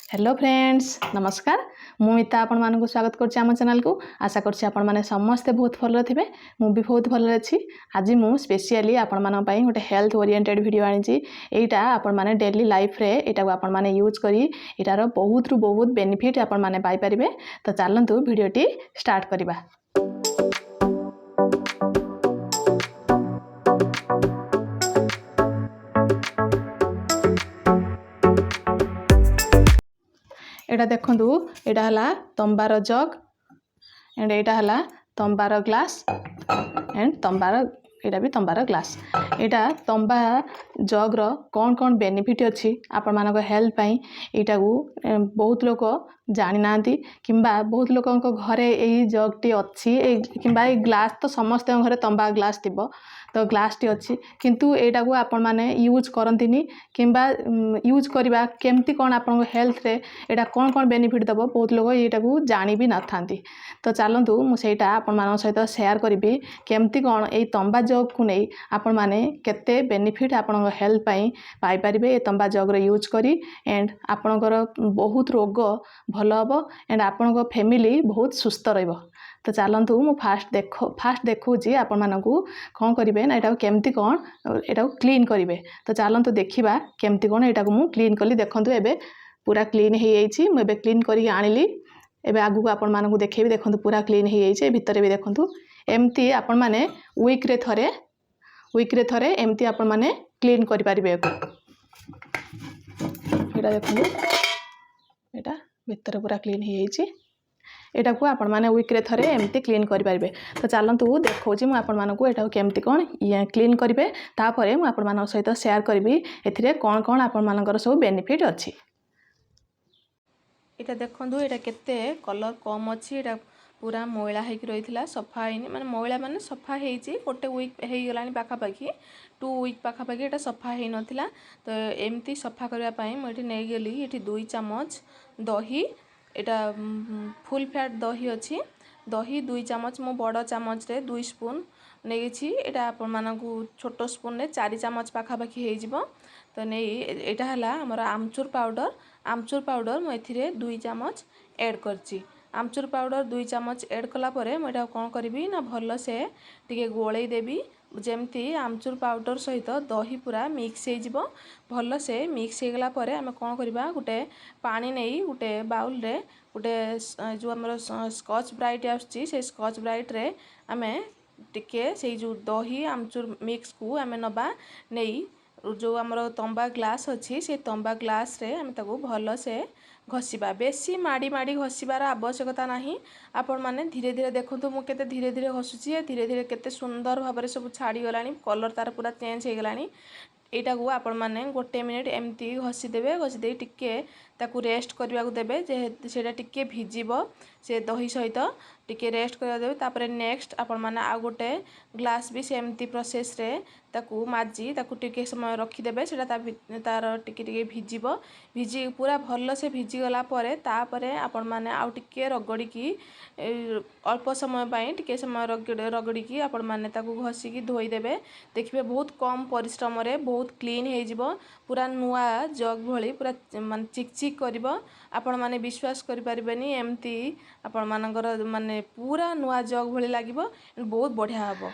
Hello friends नमस्कार मुमिता आपण मानक स्वागत करछि आम चैनल को। आशा करछि आपण माने समस्ते बहुत भल थिबे। मु भी बहुत भल अछि। आज मु स्पेशली आपण मानन पई गोटे हेल्थ ओरिएंटेड वीडियो आनिछि। एटा आपण माने डेली लाइफ रे एटा आपण माने यूज करी एटार बहुत रु बहुत बेनिफिट आपण माने पाई परिबे। तो चलंतु वीडियोटी स्टार्ट करिबा। एटा देखंतु एटा हला तंबार जग एंड एटा हला तंबार ग्लास एंड तंबार एटा भी तंबार ग्लास। एटा तंबा जग रो कौन कौन बेनिफिट अछि आपण मानक हेल्थ पई एटा को बहुत लोक जानि नांती किंबा बहुत लोकंक घरे एही जग टी अछि किंबा ए ग्लास तो समस्त घरे तंबा ग्लास थिबो। तो ग्लास टी अछि किंतु एटा को आपण माने यूज करंतिनी किंबा यूज करबा केमती कोन आपण हेल्थ रे एटा कोन कोन बेनिफिट दबो बहुत लोक एटा को जानि भी न थांती। तो चलंतु मु सेटा आपण मानक सहित शेयर करबी केमती कोन ए तंबा जग को नै आपण माने केते बेनिफिट आपण हेल्थ पई पाई परिबे ए तंबा जग रे यूज करी एंड आपणकर बहुत रोग भल हबो एंड आपणक फैमिली बहुत सुस्थ रहबो। तो चलंतु मु फास्ट देखु जी आपण मानकू कोन करिवे ना एटा केमती कोन एटा क्लीन करिवे। तो चलंतु देखिबा केमती कोन एटा को मु क्लीन कली। देखंतु एबे पूरा क्लीन हे जाइछि। मु एबे क्लीन करी आनिली। एबे आगु को आपण मानकू देखैबी। देखंतु पूरा क्लीन हे जाइछि। भितरे भी देखंतु एमती आपण माने वीक रे थरे एमती आपण माने क्लीन करि परिबे। एटा देखंतु एटा भितर पूरा क्लीन हे जाइछि। एटा को आपण माने वीक रे थरे एमती क्लीन करि परिबे। तो चलंतु देखौछि मु आपण मानकू एटा केमती कोन क्लीन करिवे तापरे मु आपण मानक सहित शेयर करबी एथिरे कोन कोन आपण मानकर सब बेनिफिट अछि। एटा देखंतु एटा केते कलर कम अछि। एटा पूरा मोइला हे कि रहितला सफा हेनी माने मोइला माने सफा हेइछि। गोटे वीक हे गलानी पाखा पाखी 2 वीक पाखा पाखी एटा सफा हे नथिला। तो एमती सफा करबा पई म एठी नै गेली। एठी 2 चम्मच दही एटा फुल फैट दही अछि। दही 2 चम्मच मो बड़ चम्मच रे 2 स्पून नै छि। एटा आपण मानकू छोटो स्पून रे 4 चम्मच पाखा पाखी हे जिवो। तो नै एटा हला हमर आमचूर पाउडर म एथिरे 2 चम्मच ऐड करछि। आमचूर पाउडर 2 चम्मच ऐड कला परे म एटा कोन करबी ना भलो से टिके गोळै देबी जेमती आमचूर पाउडर सहित दही पूरा मिक्स हे जिवो। भलो से मिक्स हे गला परे हम कोन करबा गुटे पानी नै गुटे बाउल रे गुटे जो हमर स्कॉच ब्राइट आछि से स्कॉच ब्राइट रे हमें टिके से जो दही आमचूर मिक्स को हमें नबा नै जो हमर तंबा ग्लास अछि से तंबा ग्लास रे हम ताको भलो से घसीबा। बेसी माडी माडी घसीबार आवश्यकता नाही। आपण माने धीरे धीरे देखंतु मु केते धीरे धीरे घसुची धीरे धीरे केते सुंदर भाबरे सब छाडी गलानी कलर तार पूरा चेंज हे गलानी। एटा को आपण माने गोटे मिनिट एमती घसी देबे। घसी दे टिके ताकू रेस्ट करबा को देबे जे सेटा टिके भिजिबो से दही सहित टिके रेस्ट करबा देबे। तापरे नेक्स्ट आपण माने आ गोटे ग्लास भी सेमती प्रोसेस रे ताकू माजी ताकू टिके समय रखी देबे। सेटा तार टिके टिके भिजिबो। भिजी पूरा भलो से भिजी गला परे तापरे आपण माने आ टिके रगडी की अल्प समय पई टिके समय रगडी की आपण माने ताकू घसी की धोई देबे। देखिबे बहुत कम परिश्रम रे बहुत क्लीन हे जिवो। पूरा नुआ जग भली पूरा माने चिकचिक करबो। आपण माने विश्वास करि परिबेनी एमती आपण मानकर माने पूरा नुआ जग भली लागिबो। बहुत बढ़िया हबो।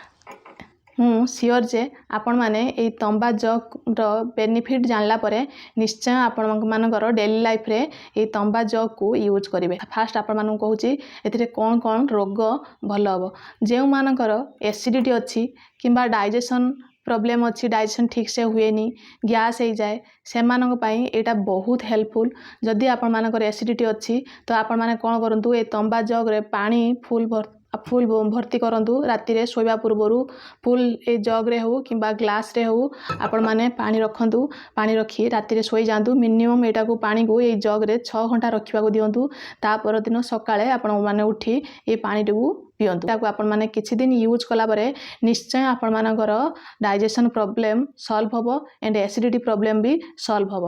हूँ सियोर जे आपण माने ए तंबा जग रो बेनिफिट जानला परे निश्चय आपण मानकर डेली लाइफ रे ए तंबा जग को यूज करिवे। फास्ट आपण मानन कहूची एथिरे कोन कोन रोग भल हबो। जेउ मानकर एसिडिटी अछि किंबा डाइजेशन प्रॉब्लम अच्छी डाइजेशन ठीक से हुएनी गैस हो जाए से मानक पई एटा बहुत हेल्पफुल। जदि आपण मानकर एसिडिटी अच्छी तो आपण माने कोन करंतु ए तंबा जग रे पानी फुल भर्ती करंतु राति रे सोइबा पूर्वरु फुल ए जग रे हो किंबा ग्लास रे हो आपण माने पानी रखंतु। पानी रखी राति रे सोई जांतु। मिनिमम एटा को पानी को ए जग रे 6 घंटा रखिबा को दियंतु। ता पर दिन सकाळे आपण माने उठी ए पानी टू पियंतु। ताको आपण माने किछि दिन यूज कला परे निश्चय आपण मानकर डाइजेशन प्रॉब्लम सॉल्व होबो एंड एसिडिटी प्रॉब्लम भी सॉल्व होबो।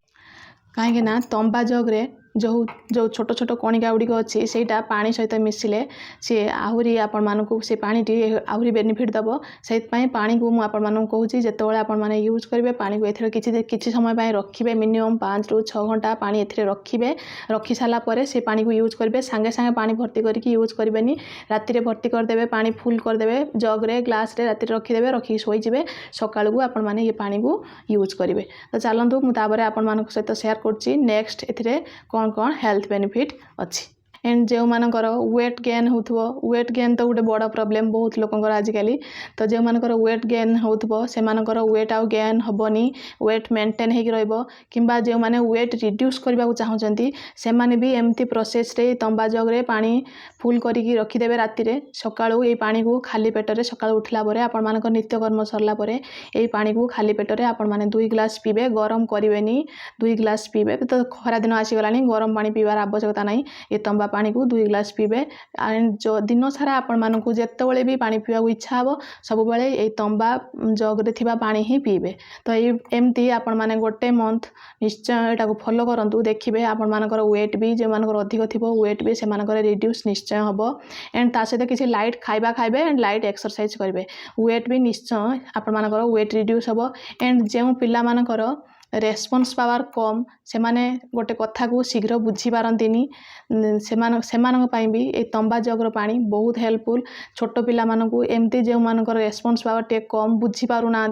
काहे ना तंबा जग रे जो जो छोट छोट कणिका गुड़िक अच्छी से पानी सहित मिसिले सी आहरी आपण से पानीटी आहरी बेनिफिट दब से पानी को मुझे कहूँ जिते आपण यूज करेंगे पानी को एथर किसी समय रखिए मिनिमम 5 ରୁ 6 घंटा पानी एथरे रखिए रखी सारापर से पानी को यूज करेंगे सांगे सांगे पानी भर्ती करके यूज करेंगे राति भर्ती करदे पानी फुल करदे जग्रे ग्लास राति रखिदे रखिक शोचे सकाल को आपण मैंने ये पानी को यूज करेंगे। तो चलतु मुझे आपण सहित शेयर करुँची नेक्स्ट ए कौन कौन हेल्थ बेनिफिट अच्छी एंड जो मानकर वेट गेन होथबो वेट गेन तो गोटे बड़ प्रॉब्लम बहुत लोकंकर आजिकली तो जो मानकर वेट गेन होथबो से मानकर वेट आउ गेन हबनी वेट मेंटेन हेकि रहइबो किंबा जो माने वेट रिड्यूस करबा को चाहउचंती से माने भी एमती प्रोसेस रे तंबा जग रे पानी फुल करिकी रखि देबे राति रे सकाळू ए पानी को खाली पेट रे सकाळू उठला परे आपण मानकर नित्य कर्म सरला परे ए पानी को खाली पेट रे आपण माने 2 ग्लास पीबे गरम करिवेनी 2 ग्लास पीबे तो खरा दिन आसी गलानी गरम पानी पीबार आवश्यकता नहीं ए तंबा पानी को 2 ग्लास पीबे एंड जो दिन सारा आपण मानक जितेबाला भी पानी पीवा इच्छा हे सब बेले ये तंबा जग्रे थिबा पानी ही पीबे। तो एमती आपण माने गोटे मंथ निश्चय एटा को फॉलो करंतु देखिबे आपण मानकर वेट भी जे मानकर अधिक थिबो वेट भी से मानकर रिड्यूस निश्चय हबो एंड ता सहित किसी लाइट खाइबा खाइबे एंड लाइट एक्सरसाइज करिवे वेट भी निश्चय आपण मानकर वेट रिड्यूस हबो एंड जे पिला मानकर रेस्पॉन्स पावर कम से माने गोटे कथा को शीघ्र बुझी पारंतिनी सेमान पाई भी ए तंबा जगर पानी बहुत हेल्पफुल छोट पिला मानकू एमती जो मानकर रेस्पॉन्स पावर टे कम बुझी पारुना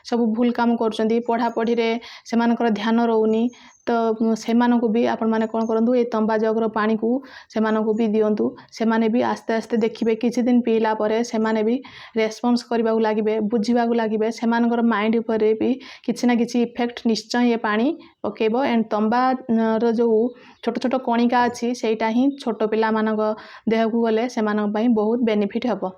सब भूल काम कर पढ़ा पढ़ी रे सेमानकर ध्यान रोनी तो सेमानकू भी आपण माने कौन करंतु ए तंबा जगर पानी को सेमानकू भी दियंतु सेमाने भी आस्ते आस्ते देखिबे किछि दिन पीला परे सेमाने भी रेस्पॉन्स करबा को लागिबे बुझीबा को लागिबे सेमानकर माइंड ऊपर भी किछि ना किछि इफेक्ट निश्चय ये पानी पकेबो एंड तंबा रो जो छोट छोट कणिका अच्छी सेटा ही छोट पिला मानक देह को गले सेमानक पई बहुत बेनिफिट हबो।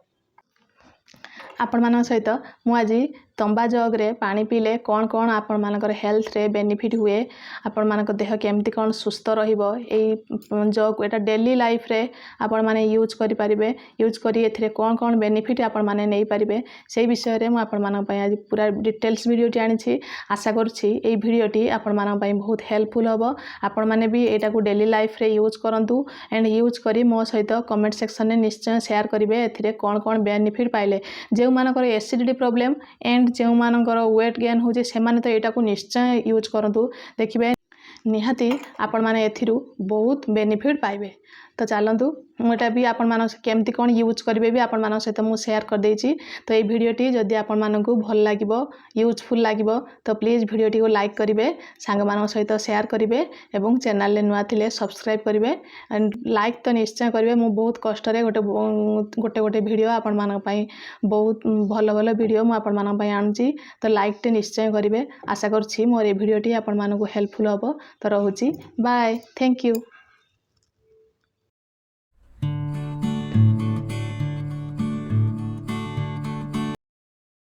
आपण मान सहित मु आज तंबा जग्रे पानी पीले कौन कौन आपण मानकर हेल्थ रे बेनिफिट हुए आपण मानक देह केमती कौन सुस्थ रहिबो एई जग एटा डेली लाइफ रे आपण माने यूज करि परिबे यूज करी एथिरे कौन कौन बेनिफिट आपण माने नै परिबे सेई विषय रे मु आपण मानक पई आज पूरा डिटेल्स वीडियो टी आनिछि आशा करछि एई वीडियो टी आपण मानक पई बहुत हेल्पफुल हबो आपण माने भी एटा को डेली लाइफ रे यूज करंतु एंड यूज करी मो सहित कमेंट सेक्शन रे निश्चय शेयर करिवे एथिरे कौन कौन बेनिफिट पाइले जे मानकर एसिडिटी प्रॉब्लम एंड जो मानकर वेट गेन हो से तो यहाँ को निश्चय यूज करूँ देखिए निहाती आपण माने एथिरु बहुत बेनिफिट पाइबे। तो चलतु मुझे भी आपण मान केमती कौन यूज करेंगे भी आपण मान सहित मुझे शेयर कर देछि। तो ये भिडटी जदि आपण मानकू भल लगे यूजफुल लगे तो प्लीज भिडटी को लाइक करेंगे सांग मान सहित शेयर करेंगे और चैनल रे नुआ थिले सब्सक्राइब करेंगे एंड लाइक तो निश्चय करेंगे। मु बहुत कष्ट गोटे गोटे गोटे भिडियो आपण मान पई बहुत भल भल भिडियो मु आपण मान पई आनुची तो लाइक टे निश्चय करेंगे। आशा करछि मोर ये भिडियोटी आपण मानकू हेल्पफुल हबो। तो रहुची बाय थैंक यू।